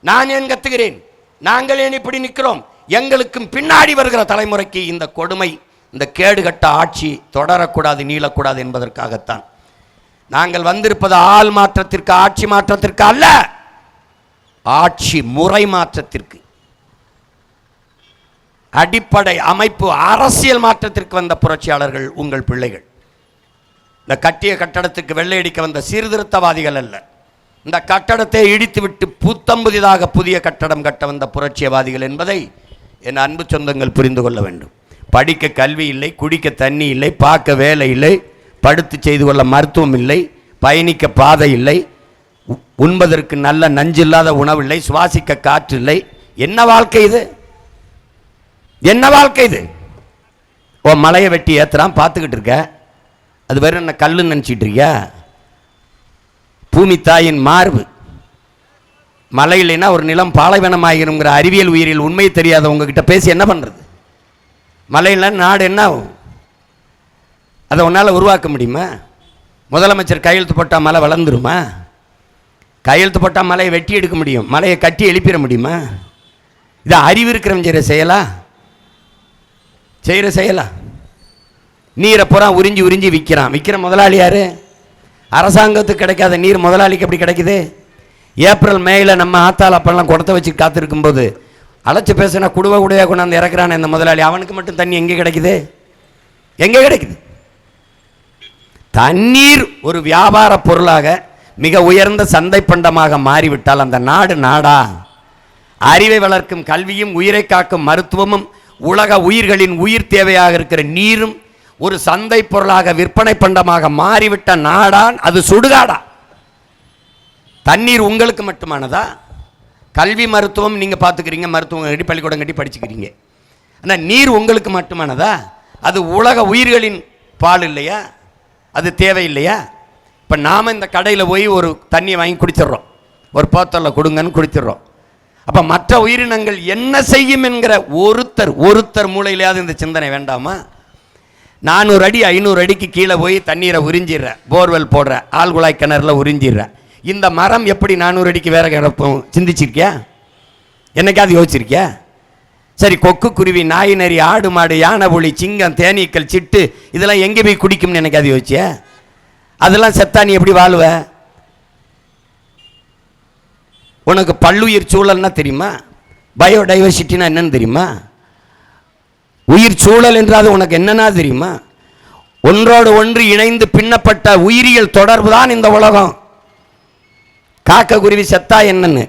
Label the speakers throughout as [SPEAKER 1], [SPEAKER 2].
[SPEAKER 1] நான் ஏன் கத்துகிறேன்? நாங்கள் ஏன் இப்படி நிற்கிறோம்? எங்களுக்கும் பின்னாடி வருகிற தலைமுறைக்கு இந்த கொடுமை, இந்த கேடுகட்ட ஆட்சி தொடரக்கூடாது, நீளக்கூடாது என்பதற்காகத்தான் நாங்கள் வந்திருப்பது. ஆள் மாற்றத்திற்கு, ஆட்சி மாற்றத்திற்கு அல்ல, ஆட்சி முறை மாற்றத்திற்கு, அடிப்படை அமைப்பு அரசியல் மாற்றத்திற்கு வந்த புரட்சியாளர்கள் உங்கள் பிள்ளைகள். இந்த கட்டிய கட்டடத்துக்கு வெள்ளையடிக்க வந்த சீர்திருத்தவாதிகள் அல்ல. இந்த கட்டடத்தை இடித்துவிட்டு புத்தம்புதிதாக புதிய கட்டடம் கட்ட வந்த புரட்சியவாதிகள் என்பதை என் அன்பு சொந்தங்கள் புரிந்து கொள்ள வேண்டும். படிக்க கல்வி இல்லை, குடிக்க தண்ணி இல்லை, பார்க்க வேலை இல்லை, படுத்து செய்து கொள்ள மருத்துவம் இல்லை, பயணிக்க பாதை இல்லை, உண்பதற்கு நல்ல நஞ்சில்லாத உணவில்லை, சுவாசிக்க காற்று இல்லை. என்ன வாழ்க்கை இது? என்ன வாழ்க்கை இது? ஓ, மலையை வெட்டி ஏத்துறான் பார்த்துக்கிட்டு இருக்க, அது வேற என்ன கல்லுன்னு நினச்சிட்டு இருக்கியா? பூமி தாயின் மார்பு. மழை இல்லைன்னா ஒரு நிலம் பாலைவனம் ஆகிருங்கிற அறிவியல் உயிரில் உண்மை தெரியாதவங்க கிட்ட பேசி என்ன பண்ணுறது? மழை இல்லைன்னா நாடு என்ன ஆகும்? அதை உன்னால் உருவாக்க முடியுமா? முதலமைச்சர் கையெழுத்து போட்டால் மழை வளர்ந்துருமா? கையெழுத்து போட்டால் மலையை வெட்டி எடுக்க முடியும், மலையை கட்டி எழுப்பிட முடியுமா? இதை அறிவு இருக்கிறவன் செய்கிற செயலா? நீரை பூரா உறிஞ்சி உறிஞ்சி விற்கிற முதலாளி யாரு? அரசாங்கத்துக்கு கிடைக்காத நீர் முதலாளிக்கு எப்படி கிடைக்குது? ஏப்ரல் மேயில் நம்ம ஆத்தாள் அப்பெல்லாம் குடத்தை வச்சு காத்திருக்கும் போது அழைச்சி பேசினா குடுவையாக கொண்டாந்து இறக்குறான இந்த முதலாளி, அவனுக்கு மட்டும் தண்ணி எங்கே கிடைக்குது? எங்கே கிடைக்குது? தண்ணீர் ஒரு வியாபார பொருளாக மிக உயர்ந்த சந்தை பண்டமாக மாறிவிட்டால் அந்த நாடு நாடா? அறிவை வளர்க்கும் கல்வியும், உயிரை காக்கும் மருத்துவமும், உலக உயிர்களின் உயிர் தேவையாக இருக்கிற நீரும் ஒரு சந்தை பொருளாக விற்பனை பண்டமாக மாறிவிட்ட நாடான் அது சுடுகாடா? தண்ணீர் உங்களுக்கு மட்டுமானதா? கல்வி மருத்துவம் நீங்கள் பார்த்துக்கிறீங்க, மருத்துவம் கட்டி பள்ளிக்கூடம் கட்டி படிச்சுக்கிறீங்க. ஆனால் நீர் உங்களுக்கு மட்டுமானதா? அது உலக உயிர்களின் பால் இல்லையா? அது தேவையில்லையா? இப்போ நாம் இந்த கடையில் போய் ஒரு தண்ணியை வாங்கி குடிச்சிடுறோம், ஒரு போத்தலில் கொடுங்கன்னு குடிச்சிடுறோம். அப்போ மற்ற உயிரினங்கள் என்ன செய்யும் என்கிற ஒருத்தர் மூளையிலேயாவது இந்த சிந்தனை வேண்டாமா? 400 அடி 500 அடிக்கு கீழே போய் தண்ணீரை உறிஞ்சிடுற, போர்வெல் போடுற, ஆழ்குழாய் கிணறுல உறிஞ்சிடுற. இந்த மரம் எப்படி 400 அடிக்கு வேற கிடப்போம்? சிந்திச்சிருக்கியா? என்னைக்காவது யோசிச்சிருக்கியா? சரி, கொக்கு, குருவி, நாய், நரி, ஆடு, மாடு, யானை, புலி, சிங்கம், தேனீக்கள், சிட்டு இதெல்லாம் எங்கே போய் குடிக்கும்னு என்னைக்காவது யோசிச்சியா? அதெல்லாம் செத்தா நீ எப்படி வாழ்வ? உனக்கு பல்லுயிர் சூழல்னா தெரியுமா? பயோடைவர்சிட்டினா என்னன்னு தெரியுமா? உயிர் சூழல் என்றால் உனக்கு என்னன்னா தெரியுமா? ஒன்றோடு ஒன்று இணைந்து பின்னப்பட்ட உயிரியல் தொடர்பு தான் இந்த உலகம். காக்க, குருவி செத்தா என்னன்னு,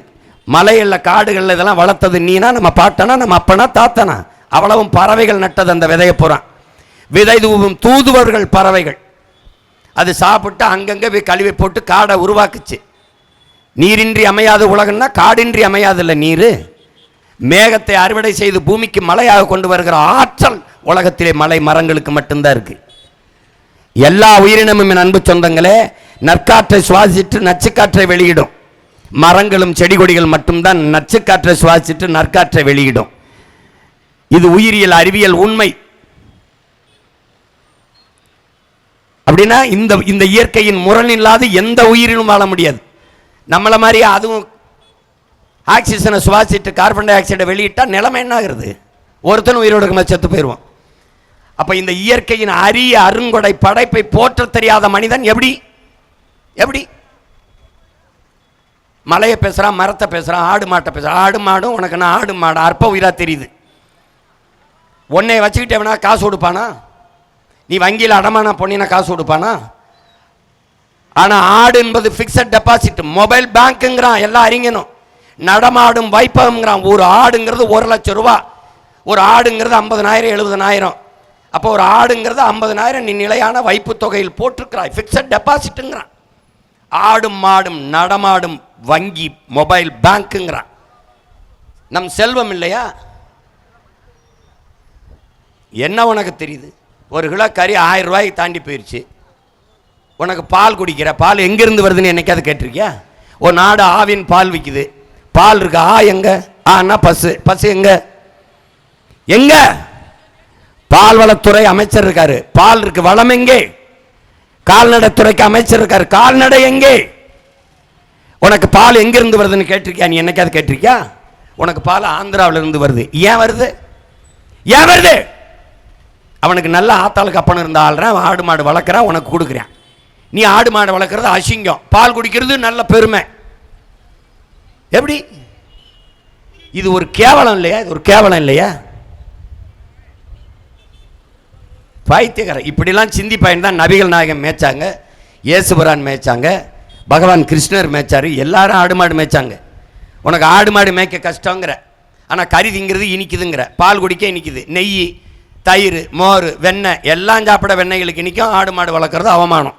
[SPEAKER 1] மலைகளில் காடுகளில் இதெல்லாம் வளர்த்தது நீனா, நம்ம பாட்டனா, நம்ம அப்பனா, தாத்தனா? அவ்வளவும் பறவைகள் நட்டது அந்த விதையை போகிறான். விதை தூவும் தூதுவர்கள் பறவைகள். அது சாப்பிட்டு அங்கங்கே போய் கழுவி போட்டு காடை உருவாக்குச்சு. நீரின்றி அமையாத உலகம்னா காடின்றி அமையாதில்லை நீர். மேகத்தை அறுவடை செய்து பூமிக்கு மழையாக கொண்டு வருகிற ஆற்றல் உலகத்திலே மலை மரங்களுக்கு மட்டும்தான் இருக்கு. எல்லா உயிரினமும் என் அன்பு சொந்தங்களே நற்காற்றை சுவாசிட்டு நச்சுக்காற்றை வெளியிடும். மரங்களும் செடி கொடிகள் மட்டும்தான் நச்சுக்காற்றை சுவாசிட்டு நற்காற்றை வெளியிடும். இது உயிரியல் அறிவியல் உண்மை. அப்படின்னா இந்த இயற்கையின் முரண் இல்லாத எந்த உயிரினும் வாழ முடியாது. நம்மளை மாதிரி அதுவும் ஆக்சிஜனை சுவாசிட்டு கார்பன் டை ஆக்சைடை வெளியிட்டா நிலைமை என்ன ஆகுறது? ஒருத்தனும் உயிரோடு செத்து போயிடுவான். அப்ப இந்த இயற்கையின் அரிய அருங்கொடை படைப்பை போற்ற தெரியாத மனிதன் எப்படி மலையை பேசுறான், மரத்தை பேசுறான், ஆடு மாட்டை பேசுறான். ஆடு மாடும் உனக்கு நான் ஆடு மாடு அற்ப உயிரா தெரியுது. உன்னை வச்சுக்கிட்டே வேணா காசு கொடுப்பானா? நீ வங்கியில் அடமானா பொண்ணினா காசு கொடுப்பானா? ஆனா ஆடு என்பது பிக்சட் டெபாசிட், மொபைல் பேங்க்குங்கிறான் எல்லாம் அறிஞனும். நடமாடும் வைப்பகம்ங்கிறான். ஒரு ஆடுங்கிறது 1 லட்சம் ரூபா, ஒரு ஆடுங்கிறது 50,000 70,000. அப்போ ஒரு ஆடுங்கிறது 50,000 நீ நிலையான வைப்பு தொகையில் போட்டிருக்கிறாய், பிக்சட் டெபாசிட்டுங்கிறான். ஆடும் மாடும் நடமாடும் வங்கி மொபைல் பேங்க்குங்கிறான். நம் செல்வம் இல்லையா? என்ன உனக்கு தெரியுது? ஒரு கிலோ கறி 1000 ரூபாய்க்கு தாண்டி போயிடுச்சு. உனக்கு பால் குடிக்கிற பால் எங்கிருந்து வருதுன்னு என்னைக்காவது கேட்டிருக்கியா? ஒரு நாடு ஆவின் பால் விற்குது, பால் இருக்கு. எங்க? ஆனா பசு எங்க? பால்வளத்துறை அமைச்சர் இருக்காரு, பால் இருக்கு. வளம் எங்கே? கால்நடைத்துறைக்கு அமைச்சர் இருக்காரு, கால்நடை எங்கே? உனக்கு பால் எங்கிருந்து வருதுன்னு கேட்டிருக்கியா? நீ என்னைக்காவது கேட்டிருக்கியா? உனக்கு பால் ஆந்திராவில இருந்து வருது. ஏன் வருது? ஏன் வருது? அவனுக்கு நல்ல ஆத்தாளுக்கு அப்பன் இருந்த ஆள்றான், ஆடு மாடு வளர்க்குறான், உனக்கு கொடுக்குறான். நீ ஆடு மாடு வளர்க்குறது அசிங்கம், பால் குடிக்கிறது நல்ல பெருமை. எப்படி? இது ஒரு கேவலம் இல்லையா? இது ஒரு கேவலம் இல்லையா? பைத்தியக்காரன். இப்படிலாம் சிந்தி பையன் தான் நபிகள் நாயகம் மேய்ச்சாங்க, இயேசுபிரான் மேய்ச்சாங்க, பகவான் கிருஷ்ணர் மேய்ச்சாரு, எல்லாரும் ஆடு மாடு மேய்ச்சாங்க. உனக்கு ஆடு மாடு மேய்க்க கஷ்டங்கிற, ஆனால் கறி திங்கிறது இனிக்குதுங்கிற, பால் குடிக்க இனிக்குது, நெய், தயிர், மோர், வெண்ணெய் எல்லாம் சாப்பிட வெண்ணெய்களுக்கு இனிக்கும். ஆடு மாடு வளர்க்குறது அவமானம்.